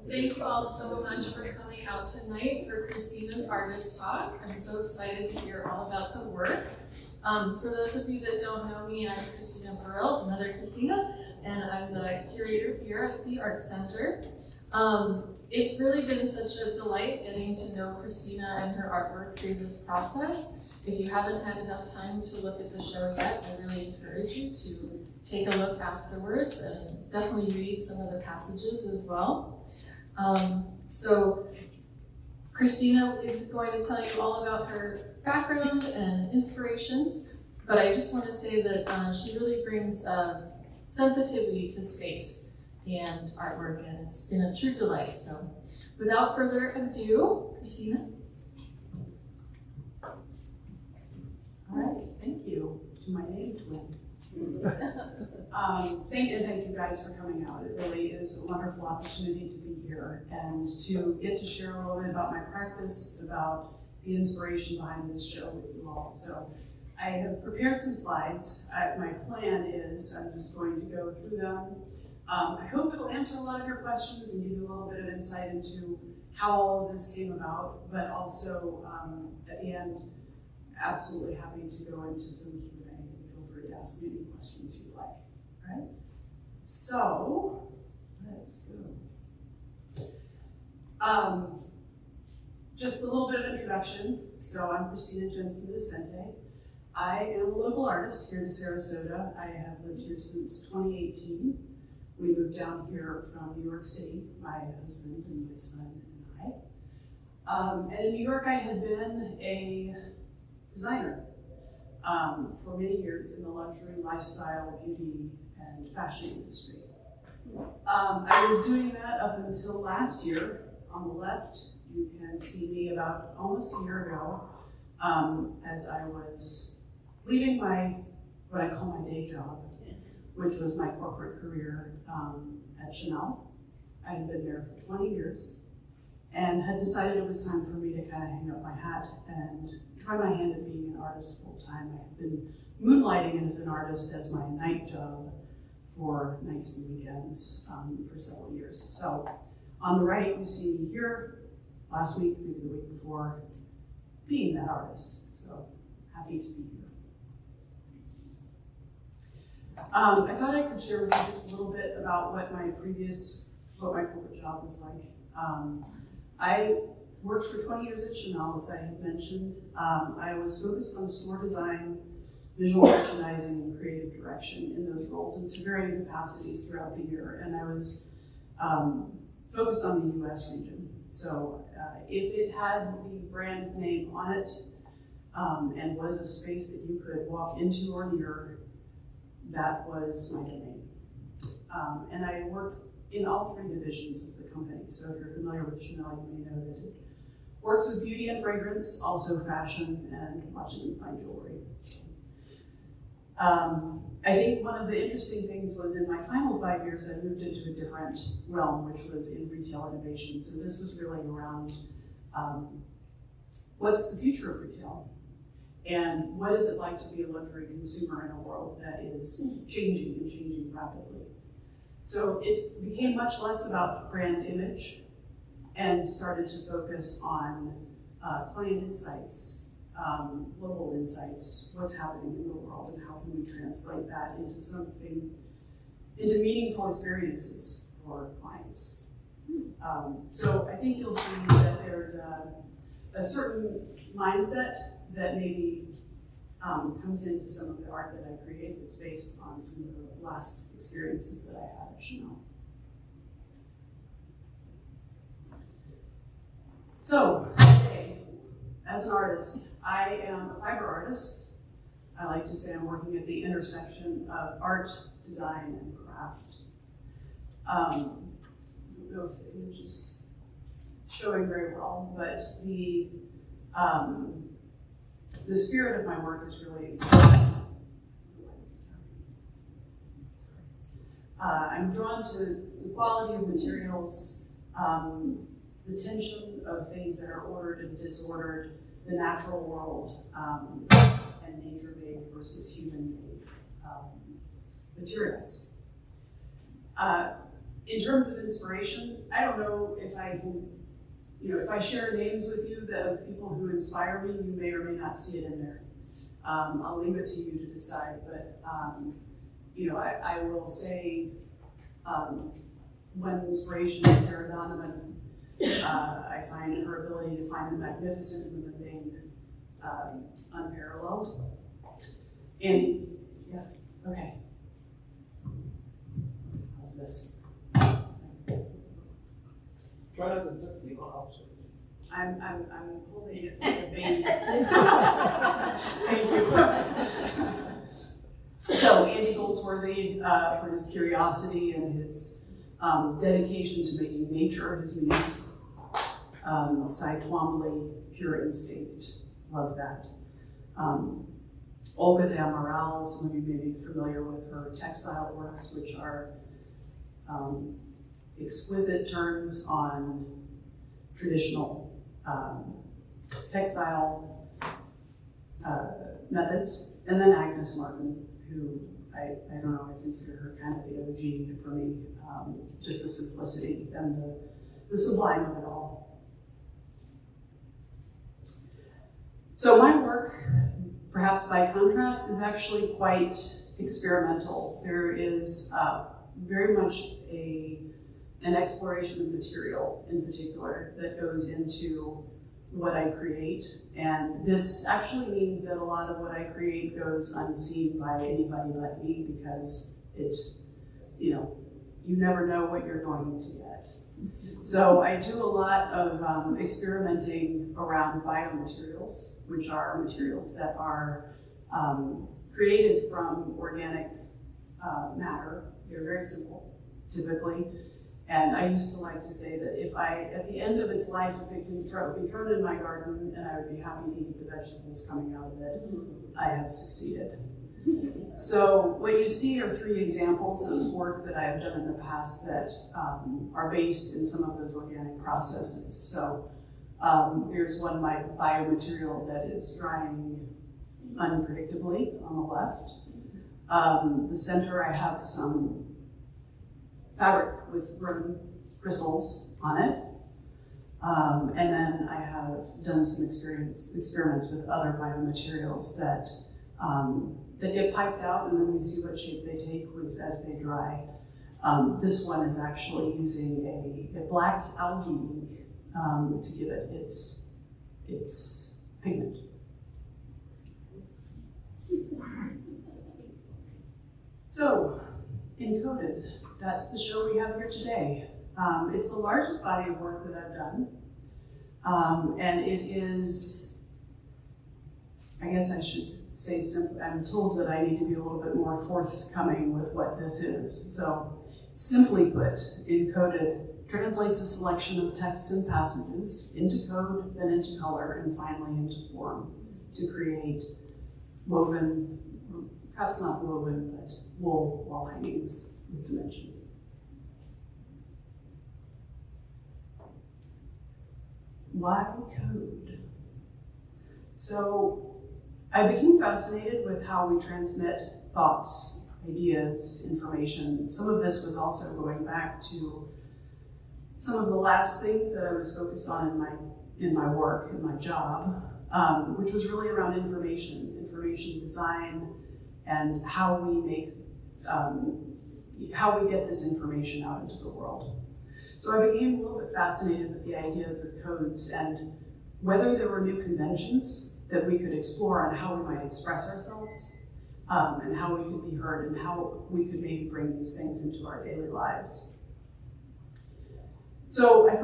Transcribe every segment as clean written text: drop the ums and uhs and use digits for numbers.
Thank you all so much for coming out tonight for Christina's Artist Talk. I'm so excited to hear all about the work. For those of you that don't know me, I'm Christina Burrell, another Christina, and I'm the curator here at the Art Center. It's really been such a delight getting to know Christina and her artwork through this process. If you haven't had enough time to look at the show yet, I really encourage you to take a look afterwards and definitely read some of the passages as well. So Christina is going to tell you all about her background and inspirations, but I just want to say that she really brings sensitivity to space and artwork, and it's been a true delight. So without further ado, Christina. All right, thank you to my name twin. Thank you guys for coming out. It really is a wonderful opportunity to be here and to get to share a little bit about my practice, about the inspiration behind this show with you all. So I have prepared some slides. My plan is I'm just going to go through them. I hope it'll answer a lot of your questions and give you a little bit of insight into how all of this came about, but also at the end, absolutely happy to go into some Q&A and feel free to ask me any questions you like. All right? So let's go. Just a little bit of introduction. So I'm Christina Jensen Vicente. I am a local artist here in Sarasota. I have lived here since 2018. We moved down here from New York City, my husband and my son and I. And in New York, I had been a designer for many years in the luxury, lifestyle, beauty, and fashion industry. I was doing that up until last year. On the left, you can see me about almost a year ago as I was leaving what I call my day job, which was my corporate career at Chanel. I had been there for 20 years. And had decided it was time for me to kind of hang up my hat and try my hand at being an artist full time. I had been moonlighting as an artist as my night job for nights and weekends for several years. So on the right, you see me here last week, maybe the week before, being that artist. So happy to be here. I thought I could share with you just a little bit about what my corporate job was like. I worked for 20 years at Chanel, as I had mentioned. I was focused on store design, visual merchandising, and creative direction in those roles, and to varying capacities throughout the year. And I was focused on the US region. So if it had the brand name on it and was a space that you could walk into or near, that was my domain. And I worked in all three divisions of the company. So if you're familiar with Chanel, you may know that it works with beauty and fragrance, also fashion and watches and fine jewelry. So, I think one of the interesting things was in my final 5 years, I moved into a different realm, which was in retail innovation. So this was really around what's the future of retail? And what is it like to be a luxury consumer in a world that is changing and changing rapidly? So it became much less about brand image and started to focus on client insights, global insights, what's happening in the world, and how can we translate that into meaningful experiences for clients. So I think you'll see that there's a certain mindset that maybe comes into some of the art that I create that's based on some of the last experiences that I had at Chanel. So, okay, as an artist, I am a fiber artist. I like to say I'm working at the intersection of art, design, and craft. I don't know if the image is showing very well, but the spirit of my work is really, I'm drawn to the quality of materials, the tension of things that are ordered and disordered, the natural world, and nature-made versus human-made materials. In terms of inspiration, I don't know if I can, if I share names with you of people who inspire me, you may or may not see it in there. I'll leave it to you to decide, but I will say when inspiration is Sarah Donovan, I find her ability to find the magnificent in the mundane unparalleled. Andy, yeah, okay. How's this? Try not to touch the off. I'm holding it like a baby. Thank you. So Andy Goldsworthy, for his curiosity and his dedication to making nature his muse. Cy Twombly, pure instinct, love that. Olga de Amaral, some of you may be familiar with her textile works, which are exquisite turns on traditional textile methods. And then Agnes Martin, who I don't know, I consider her kind of the OG for me, just the simplicity and the sublime of it all. So my work, perhaps by contrast, is actually quite experimental. There is very much an exploration of material in particular that goes into what I create. And this actually means that a lot of what I create goes unseen by anybody but me, because you never know what you're going to get. So I do a lot of experimenting around biomaterials, which are materials that are created from organic matter. They're very simple, typically. And I used to like to say that at the end of its life, if it can be thrown in my garden and I would be happy to eat the vegetables coming out of it, I have succeeded. So what you see are 3 examples of work that I have done in the past that are based in some of those organic processes. So there's one biomaterial that is drying unpredictably on the left. The center, I have some fabric with grown crystals on it. And then I have done some experiments with other biomaterials that get piped out, and then we see what shape they take as they dry. This one is actually using a black algae ink to give it its pigment. So, Encoded, that's the show we have here today. It's the largest body of work that I've done. And it is, I guess I should say simply, I'm told that I need to be a little bit more forthcoming with what this is. So, simply put, Encoded translates a selection of texts and passages into code, then into color, and finally into form to create woven, perhaps not woven, but wool wall hangings with dimension. Why code? So I became fascinated with how we transmit thoughts, ideas, information. Some of this was also going back to some of the last things that I was focused on in my work, in my job, which was really around information design, and how we get this information out into the world. So I became a little bit fascinated with the ideas of codes and whether there were new conventions that we could explore on how we might express ourselves, and how we could be heard, and how we could maybe bring these things into our daily lives. So I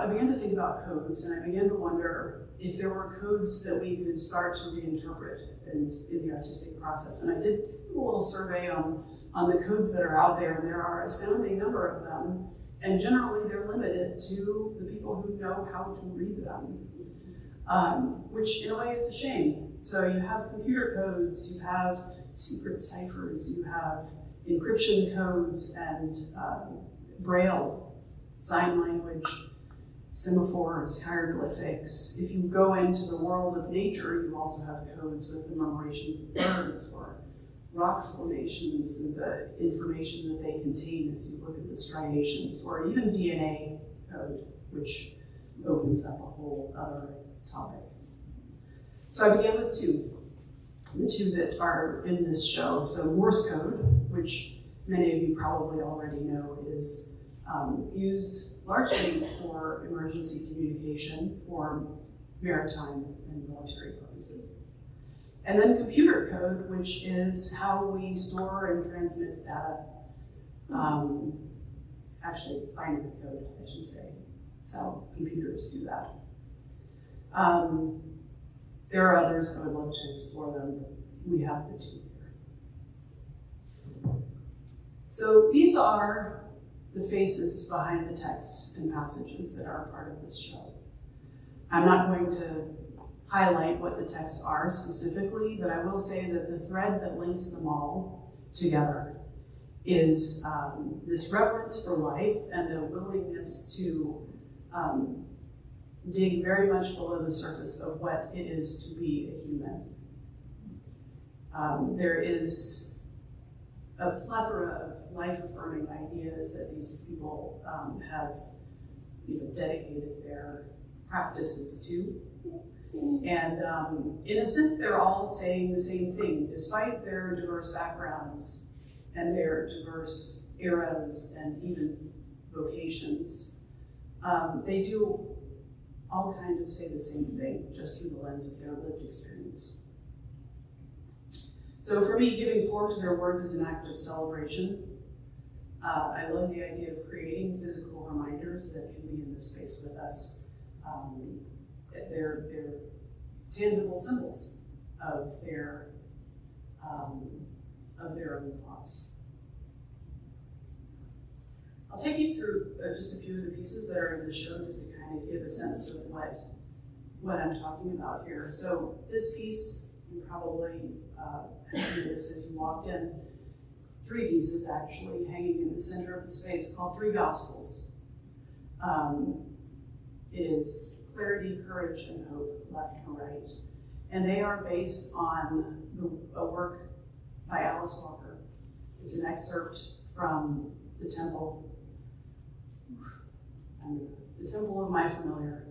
began to think about codes, and I began to wonder if there were codes that we could start to reinterpret in the artistic process. And I did a little survey on the codes that are out there, and there are an astounding number of them, and generally they're limited to the people who know how to read them, which in a way is a shame. So you have computer codes, you have secret ciphers, you have encryption codes, and Braille, sign language, semaphores, hieroglyphics. If you go into the world of nature, you also have codes with the murmurations of birds rock formations and the information that they contain as you look at the striations, or even DNA code, which opens up a whole other topic. So I began with the two that are in this show. So Morse code, which many of you probably already know is used largely for emergency communication for maritime and military purposes. And then computer code, which is how we store and transmit data. Actually, binary code, I should say. That's how computers do that. There are others, I would love to explore them, but we have the two here. So these are the faces behind the texts and passages that are part of this show. I'm not going to highlight what the texts are specifically, but I will say that the thread that links them all together is this reverence for life and a willingness to dig very much below the surface of what it is to be a human. There is a plethora of life-affirming ideas that these people have dedicated their practices to. And in a sense, they're all saying the same thing, despite their diverse backgrounds and their diverse eras and even vocations. They do all kind of say the same thing, just through the lens of their lived experience. So for me, giving form to their words is an act of celebration. I love the idea of creating physical reminders that can be in this space with us. They're tangible symbols of their own thoughts. I'll take you through just a few of the pieces that are in the show, just to kind of give a sense of what I'm talking about here. So this piece, you probably noticed as you walked in, 3 pieces actually hanging in the center of the space called 3 Gospels. It is clarity, courage, and hope, left to right. And they are based on a work by Alice Walker. It's an excerpt from the Temple of My Familiar,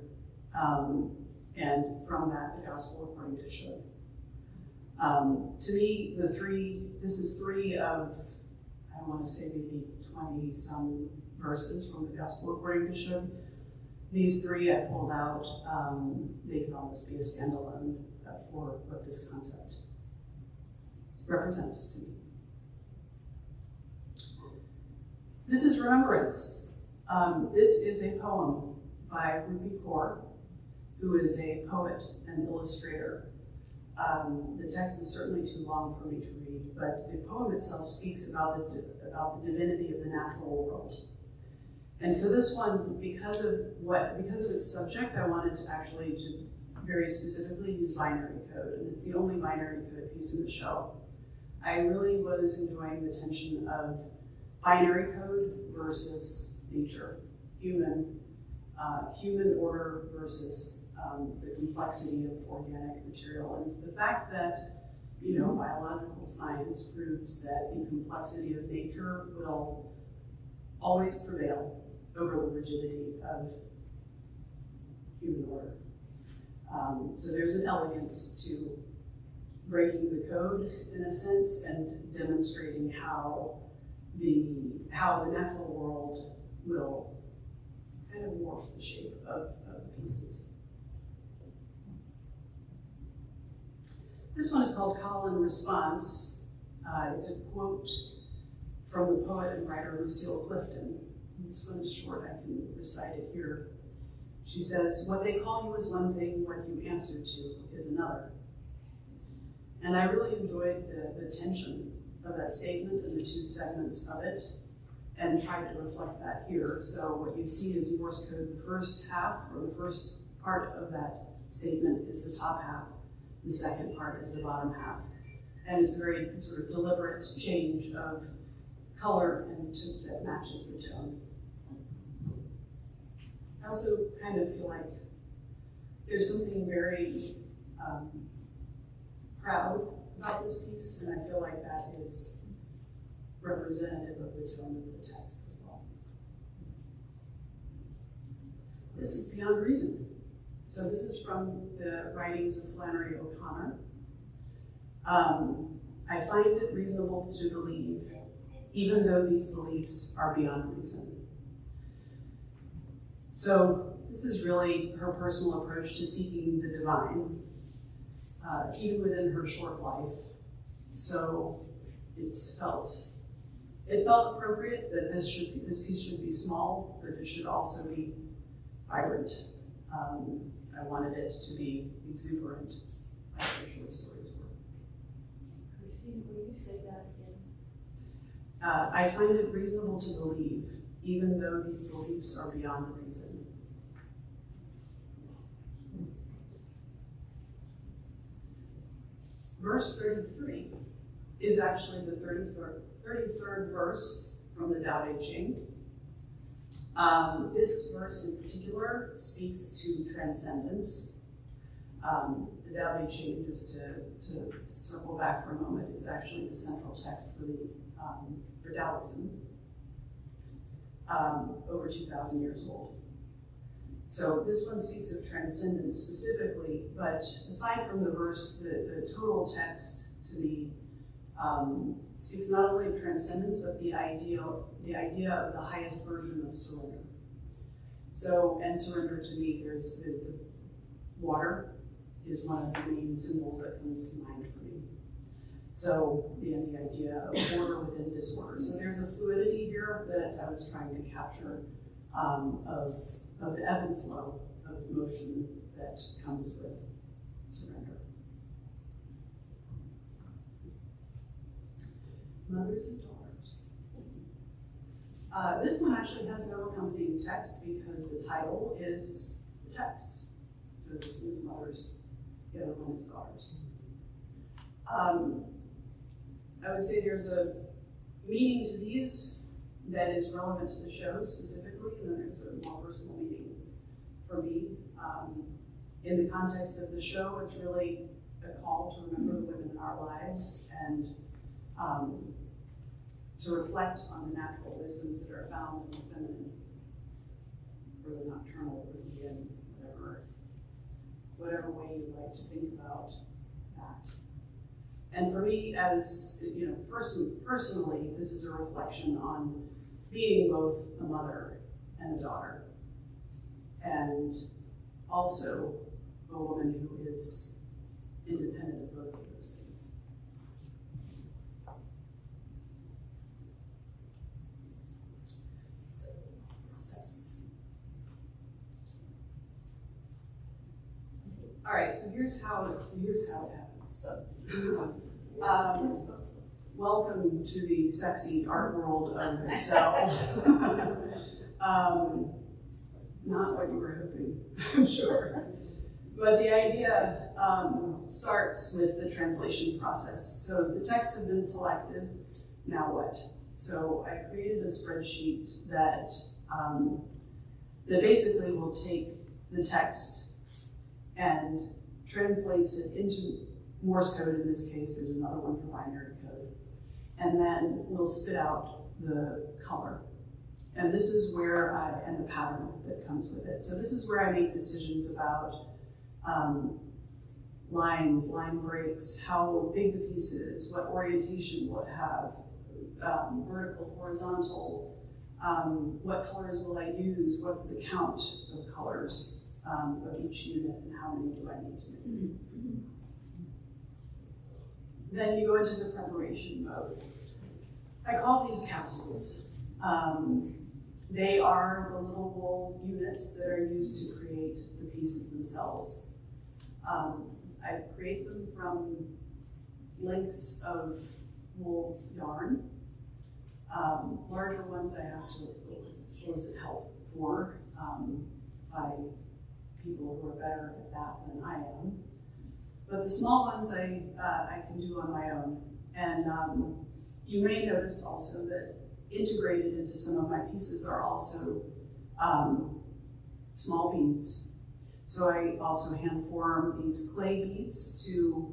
and from that, the Gospel According to Should. To me, this is 3 of, I want to say maybe 20-some verses from the Gospel According to Should. These 3 I pulled out, they could almost be a standalone for what this concept represents to me. This is Remembrance. This is a poem by Rupi Kaur, who is a poet and illustrator. The text is certainly too long for me to read, but the poem itself speaks about the divinity of the natural world. And for this one, because of its subject, I wanted to very specifically use binary code, and it's the only binary code piece in the show. I really was enjoying the tension of binary code versus nature, human order versus the complexity of organic material, and the fact that biological science proves that the complexity of nature will always prevail over the rigidity of human order. So there's an elegance to breaking the code in a sense and demonstrating how the natural world will kind of morph the shape of the pieces. This one is called Call and Response. It's a quote from the poet and writer Lucille Clifton. This one is short, I can recite it here. She says, "What they call you is one thing, what you answer to is another." And I really enjoyed the tension of that statement and the 2 segments of it, and tried to reflect that here. So what you see is Morse code. The first half, or the first part of that statement is the top half. The second part is the bottom half. And it's a very sort of deliberate change of color and that matches the tone. I also kind of feel like there's something very proud about this piece, and I feel like that is representative of the tone of the text as well. This is Beyond Reason. So this is from the writings of Flannery O'Connor. I find it reasonable to believe, even though these beliefs are beyond reason. So this is really her personal approach to seeking the divine, even within her short life. So it felt appropriate that this piece should be small, but it should also be vibrant. I wanted it to be exuberant, like her short stories were. Christina, will you say that again? I find it reasonable to believe, even though these beliefs are beyond reason. Verse 33 is actually the 33rd verse from the Tao Te Ching. This verse in particular speaks to transcendence. The Tao Te Ching, just to circle back for a moment, is actually the central text for Taoism, over 2,000 years old. So this one speaks of transcendence specifically, but aside from the verse, the total text to me speaks not only of transcendence, but the idea of the highest version of surrender. So, and surrender to me, there's the water is one of the main symbols that comes to mind for me. So, the idea of order within disorder. So there's a fluidity here that I was trying to capture of the ebb and flow of emotion that comes with surrender. Mothers and daughters. This one actually has no accompanying text because the title is the text. So this one is mothers, the other one is daughters. I would say there's a meaning to these that is relevant to the show specifically, and then there's a more personal meaning for me. In the context of the show, it's really a call to remember the women in our lives and to reflect on the natural wisdoms that are found in the feminine, or the nocturnal, or the yin, whatever way you like to think about that. And for me, as you know, personally, this is a reflection on being both a mother and a daughter, and also a woman who is independent of both of those things. So, process. All right, so here's how it happens. Welcome to the sexy art world of Excel. Not what you were hoping, I'm sure. But the idea starts with the translation process. So the texts have been selected, now what? So I created a spreadsheet that basically will take the text and translates it into Morse code. In this case, there's another one for binary code. And then we'll spit out the color. And this is where and the pattern that comes with it. So this is where I make decisions about lines, line breaks, how big the piece is, what orientation will it have, vertical, horizontal, what colors will I use, what's the count of colors of each unit, and how many do I need to make. Then you go into the preparation mode. I call these capsules. They are the little wool units that are used to create the pieces themselves. I create them from lengths of wool yarn. Larger ones I have to solicit help for by people who are better at that than I am. But the small ones I can do on my own. And you may notice also that integrated into some of my pieces are also small beads. So I also hand form these clay beads to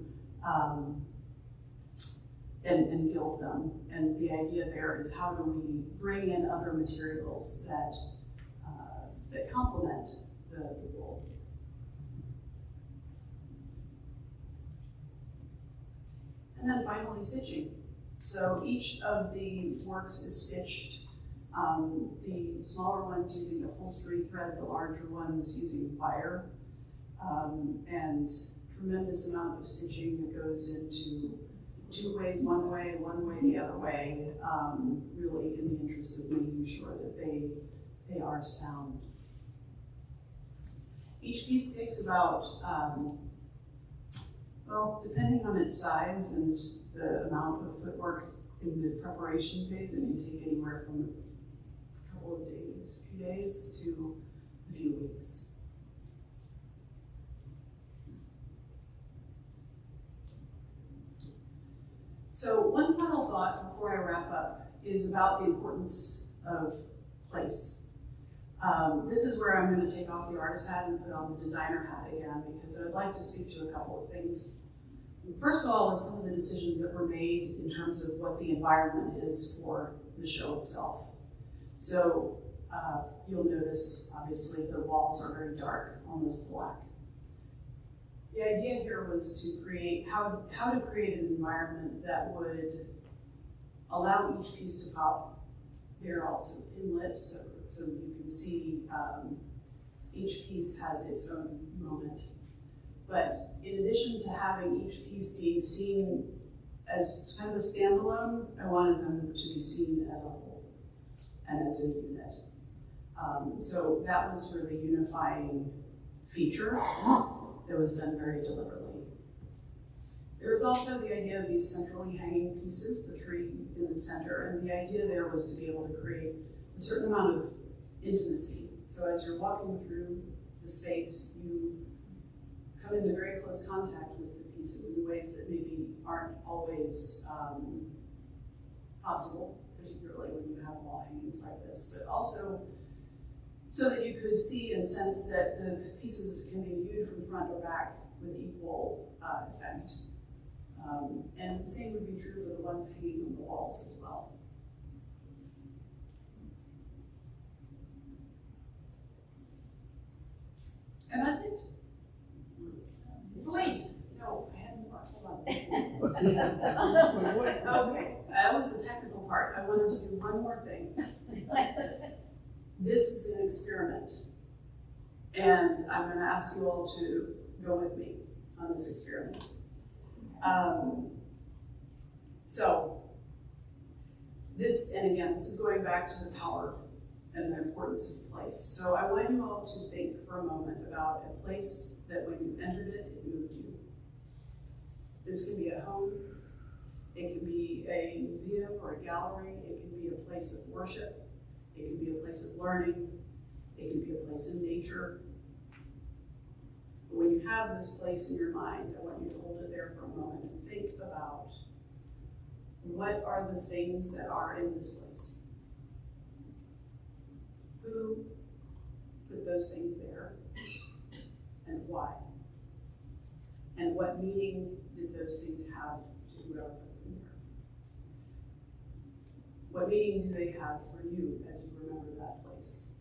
and gild them. And the idea there is how do we bring in other materials that that complement the wool. And then finally stitching. So each of the works is stitched. The smaller ones using upholstery thread, the larger ones using wire, and tremendous amount of stitching that goes into 2 ways, one way the other way, really in the interest of making sure that they are sound. Each piece takes about, well, depending on its size and the amount of footwork in the preparation phase, it can take anywhere from a couple of days, 2 days to a few weeks. So one final thought before I wrap up is about the importance of place. This is where I'm going to take off the artist hat and put on the designer hat again, because I'd like to speak to a couple of things. First of all is some of the decisions that were made in terms of what the environment is for the show itself. So you'll notice, obviously, the walls are very dark, almost black. The idea here was to create, how to create an environment that would allow each piece to pop. They're also inlit, so you can see each piece has its own moment. But in addition to having each piece being seen as kind of a standalone, I wanted them to be seen as a whole and as a unit. So that was sort of a unifying feature that was done very deliberately. There was also the idea of these centrally hanging pieces, the 3 in the center, and the idea there was to be able to create a certain amount of intimacy. So as you're walking through the space, you come into very close contact with the pieces in ways that maybe aren't always possible, particularly when you have wall hangings like this, but also so that you could see and sense that the pieces can be viewed from front or back with equal effect. And the same would be true for the ones hanging on the walls as well. And that's it. Oh, wait, no, I had more. Hold on. Okay, that was the technical part. I wanted to do one more thing. This is an experiment, and I'm going to ask you all to go with me on this experiment. So this, and again, this is going back to the power and the importance of place. So I want you all to think for a moment about a place that when you entered it, it moved you. This can be a home, it can be a museum or a gallery, it can be a place of worship, it can be a place of learning, it can be a place in nature. But when you have this place in your mind, I want you to hold it there for a moment and think about what are the things that are in this place. Who put those things there, and why? And what meaning did those things have to whoever put them there? What meaning do they have for you as you remember that place?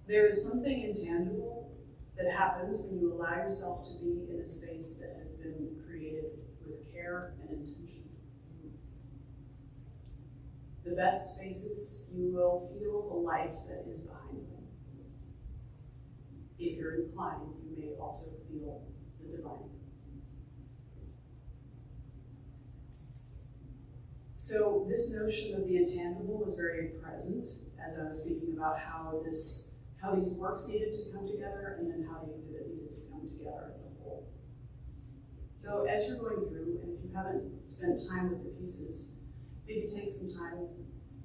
There is something intangible that happens when you allow yourself to be in a space that has been created with care and intention. The best spaces, you will feel the life that is behind them. If you're inclined, you may also feel the divine. So this notion of the intangible was very present as I was thinking about how these works needed to come together and then how the exhibit needed to come together as a whole. So as you're going through, and if you haven't spent time with the pieces, maybe take some time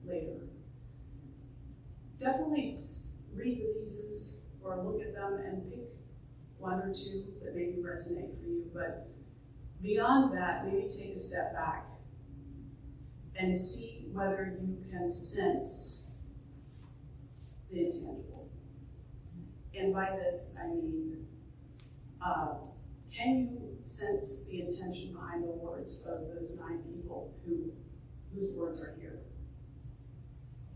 later. Definitely read the pieces or look at them and pick 1 or 2 that maybe resonate for you. But beyond that, maybe take a step back and see whether you can sense the intangible. And by this, I mean Can you sense the intention behind the words of those 9 people whose words are here?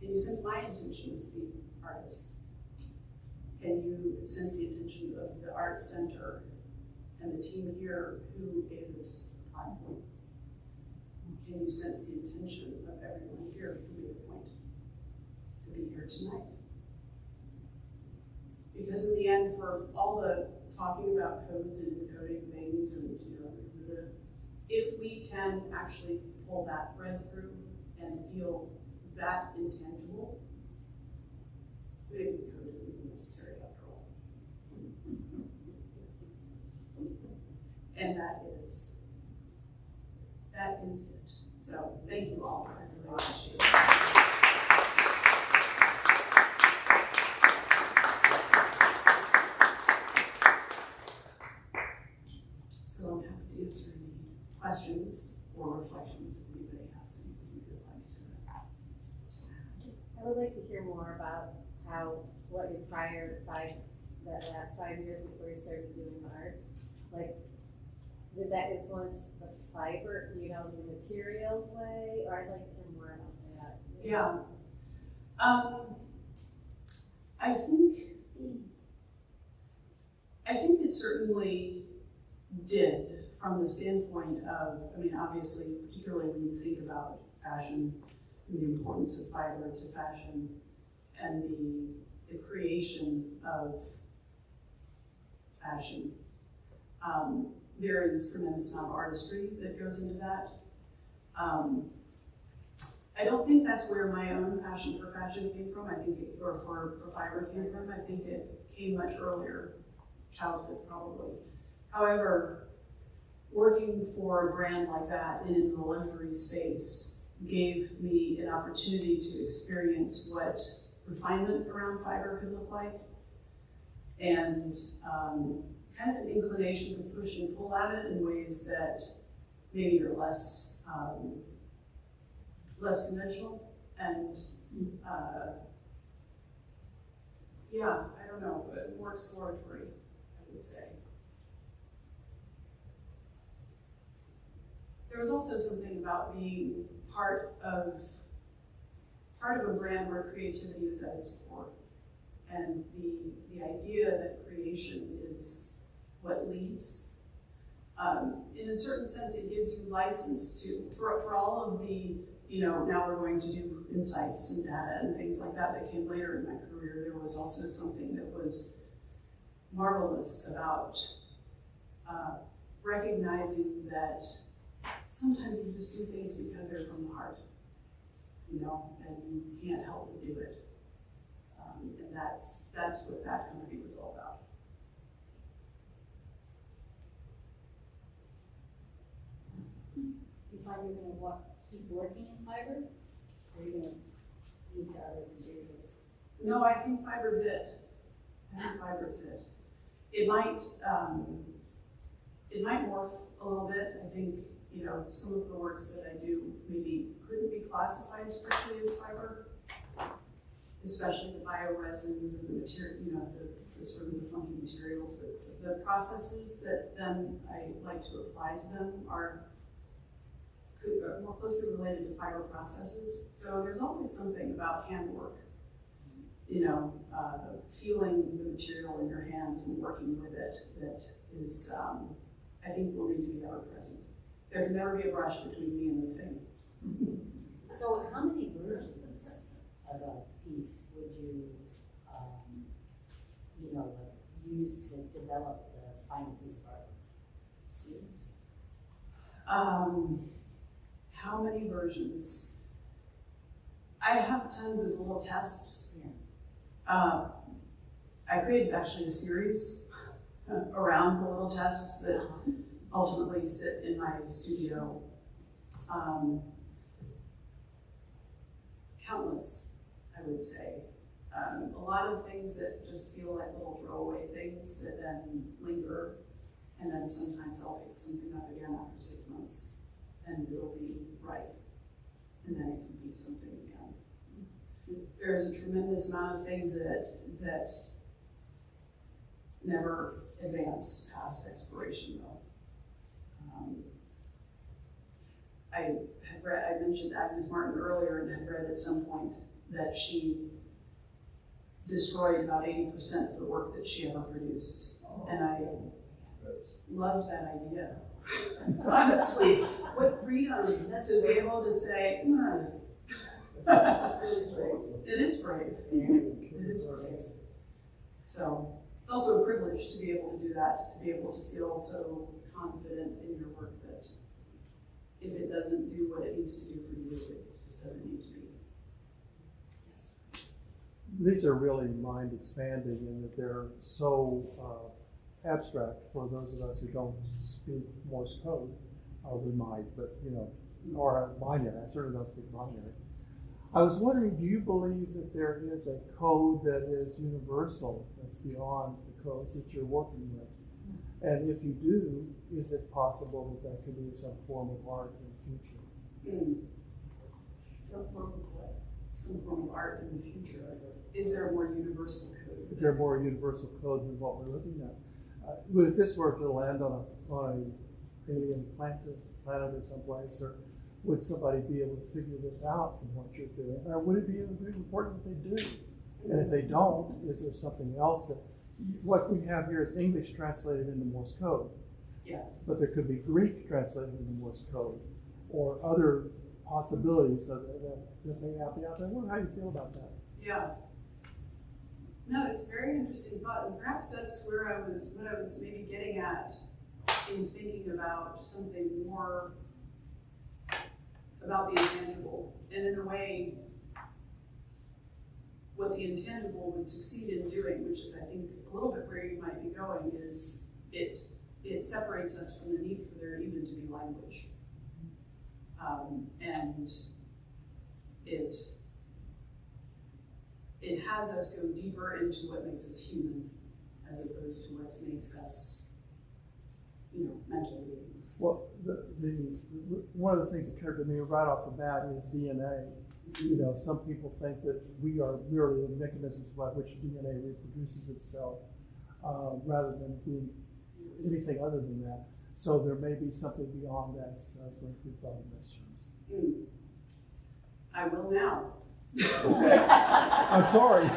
Can you sense my intention as the artist? Can you sense the intention of the Art Center and the team here who gave this platform? Can you sense the intention of everyone here who made a point to be here tonight? Because in the end, for all the talking about codes and encoding things and if we can actually pull that thread through and feel that intangible, maybe the code isn't even necessary after all. And that is it. So thank you all. I really appreciate it. So I'm happy to answer any questions or reflections if anybody has anything you would like to add. I would like to hear more about what your that last 5 years before you started doing art, like, did that influence the fiber, the materials way? Or I'd like to hear more about that. Yeah. I think it certainly did from the standpoint of, obviously, particularly when you think about fashion and the importance of fiber to fashion and the creation of fashion. There is a tremendous amount of artistry that goes into that. I don't think that's where my own passion for fashion came from. Or for fiber came from. I think it came much earlier, childhood probably. However, working for a brand like that and in the luxury space gave me an opportunity to experience what refinement around fiber could look like, and kind of an inclination to push and pull at it in ways that maybe are less conventional and I don't know, more exploratory, I would say. There was also something about being part of a brand where creativity is at its core, and the idea that creation is what leads. In a certain sense, it gives you license for all of the, now we're going to do insights and data and things like that came later in my career. There was also something that was marvelous about recognizing that sometimes you just do things because they're from the heart, and you can't help but do it. And that's what that company was all about. Do you find you're going to keep working in fiber, or are you going to move to other materials? No, I think fiber's it. It might morph a little bit. I think, some of the works that I do maybe couldn't be classified strictly as fiber, especially the bioresins and the material, the sort of the funky materials, but the processes that then I like to apply to them are more closely related to fiber processes. So there's always something about handwork, feeling the material in your hands and working with it that is, I think, will need to be ever present. There can never be a brush between me and the thing. So how many versions of a piece would you, use to develop the final piece of art? Series? How many versions? I have tons of little tests. Yeah. I created actually a series around the little tests that ultimately sit in my studio. Countless, I would say. A lot of things that just feel like little throwaway things that then linger, and then sometimes I'll pick something up again after 6 months, and it'll be right, and then it can be something again. There's a tremendous amount of things that never advance past expiration though. I mentioned Agnes Martin earlier and had read at some point that she destroyed about 80% of the work that she ever produced. And I loved that idea. Honestly, what freedom to be able to say, it is brave. It is brave. So it's also a privilege to be able to do that, to be able to feel so confident in your work that if it doesn't do what it needs to do for you, it just doesn't need to be. Yes. These are really mind expanding in that they're so abstract for those of us who don't speak Morse code. We might, but or binary. I certainly don't speak binary. I was wondering, do you believe that there is a code that is universal, that's beyond the codes that you're working with? And if you do, is it possible that that could be some form of art in the future? Some form of what? Some form of art in the future. Is there a more universal code? Is there a more universal code than what we're looking at? If this were to land on a alien planet or someplace, or would somebody be able to figure this out from what you're doing? Or would it be important if they do? And if they don't, is there something else that, what we have here is English translated into Morse code. Yes. But there could be Greek translated into Morse code, or other possibilities that may not be out there. I wonder how you feel about that. Yeah. No, it's a very interesting thought, and perhaps that's where what I was maybe getting at in thinking about something more about the intangible, and in a way, what the intangible would succeed in doing, which is I think a little bit where you might be going, is it separates us from the need for there even to be language. And it has us go deeper into what makes us human, as opposed to what makes us, mental beings. Well, one of the things that occurred to me right off the bat is DNA. Some people think that we are merely the mechanisms by which DNA reproduces itself, rather than being anything other than that. So there may be something beyond that. So I was going to thought in those terms. I will now. I'm sorry.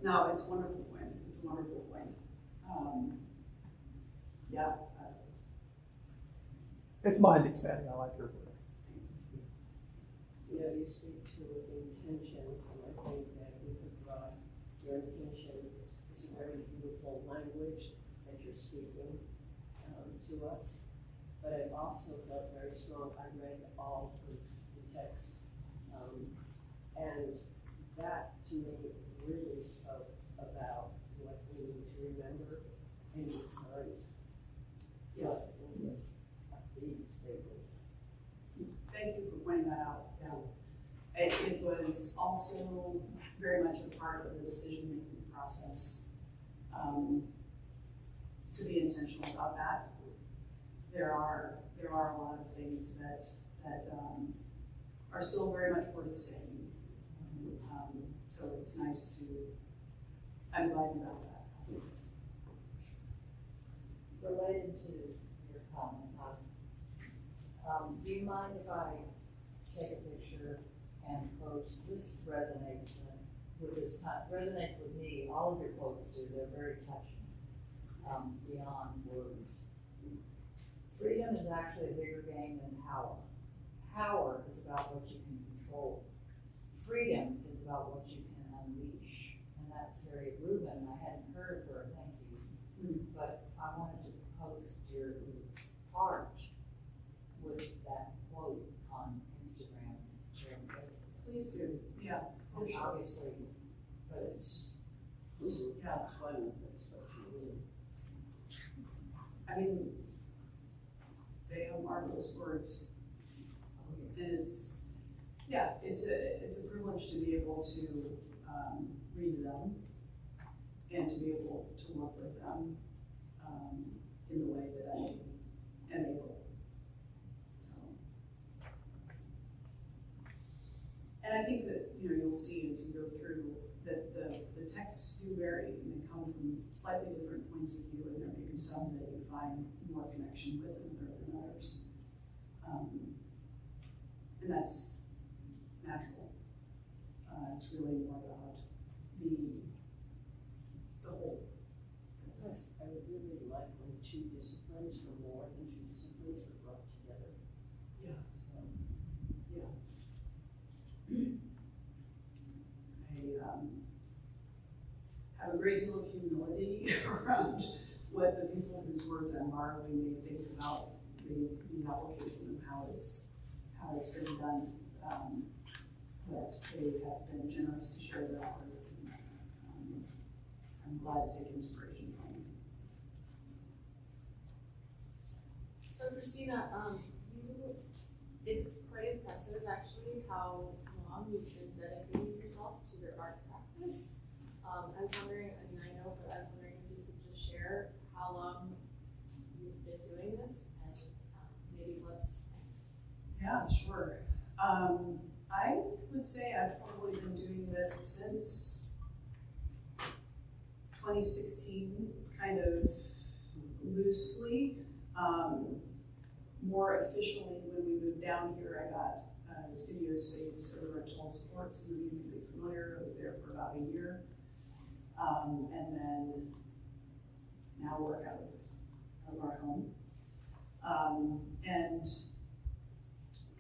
No, it's a wonderful point. It's a wonderful point. Yeah, that is. It's mind expanding. I like your word. You speak to intentions, and I think that you could draw your intention is a very beautiful language that you're speaking to us. But I've also felt very strong. I read all the text, and that to me really spoke about what we need to remember in these times. Yeah, in this statement. Thank you for pointing that out. Yeah. It was also very much a part of the decision-making process to be intentional about that. There are a lot of things that are still very much worth saying. So it's nice to. I'm glad you brought that. Related to your comment, do you mind if I take a picture and post? This resonates with this time. Resonates with me. All of your quotes do. They're very touching, beyond words. Freedom is actually a bigger game than power. Power is about what you can control. Freedom is about what you can unleash. And that's Harriet Rubin. I hadn't heard of her, thank you. But I wanted to post your art with that quote on Instagram. Please do. Yeah. And obviously, but it's just, Yeah. That's fun. That's what you mean. I mean, they have marvelous words. And it's a privilege to be able to read them and to be able to work with them in the way that I am able. So, and I think that you'll see as you go through that slightly different points of view, and there may be some that you find more connection with than others. And that's natural. It's really more about the whole. Yes, I would really like when two disciplines or more than two disciplines are brought together. Yeah. So, I have a great deal of humility around what the people whose words I'm borrowing may think about the application and how it's been done. But they have been generous to share their efforts, and I'm glad to take inspiration from them. So Christina, it's quite impressive actually how long you've been dedicating yourself to your art practice. I was wondering, I mean, I know, but I was wondering if you could just share how long you've been doing this and maybe what's next. Yeah, sure. I would say I've probably been doing this since 2016, kind of loosely. More officially, when we moved down here, I got a studio space over at Tall Sports, and you may be familiar. I was there for about a year. And then now work out of our home. And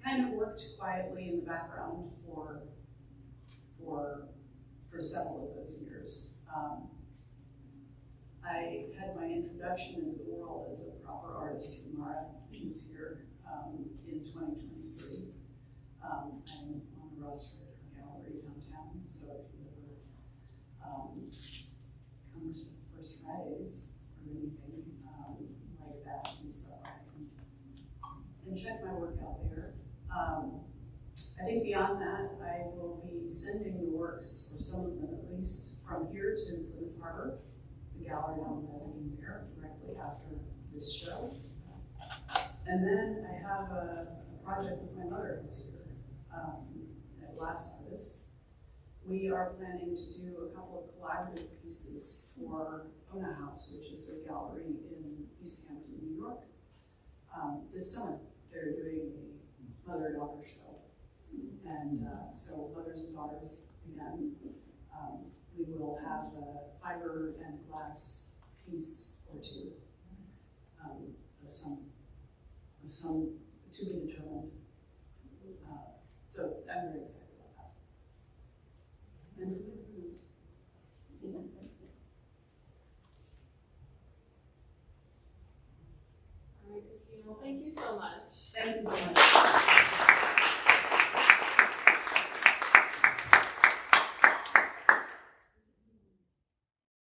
kind of worked quietly in the background for several of those years. I had my introduction into the world as a proper artist from Mara, who was here in 2023. I'm on the roster at her gallery downtown, so if you ever come to First Fridays or anything like that and stuff, and check my work out there. I think beyond that, I will be sending the works, or some of them at least, from here to Plymouth Harbor, the gallery on the mezzanine there, directly after this show. And then I have a project with my mother who's here at Glass Artist. We are planning to do a couple of collaborative pieces for Ona House, which is a gallery in East Hampton, New York. This summer, they're doing a mother-daughter show. And so mothers and daughters again. We will have a fiber and glass piece or two of some to be determined. So I'm very excited about that. And All right, Christina, well, thank you so much. thank you so much.